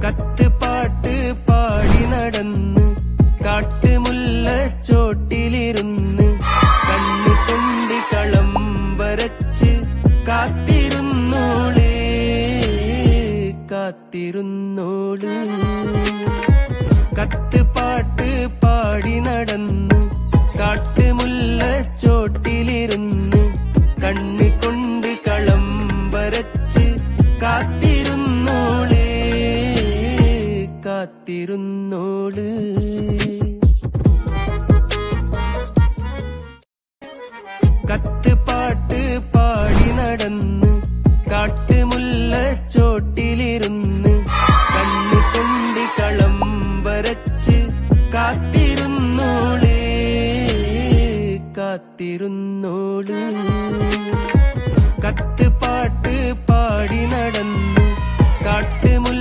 കത്ത് പാട്ട് പാടി നടന്ന് കാട്ടുമുല്ലച്ചോട്ടിലിരുന്ന് കണ്ണുകൊണ്ട് കളം വരച്ച് കാത്തിരുന്നോള് കാത്തിരുന്നോള്. കത്ത് പാട്ട് പാടി നടന്ന്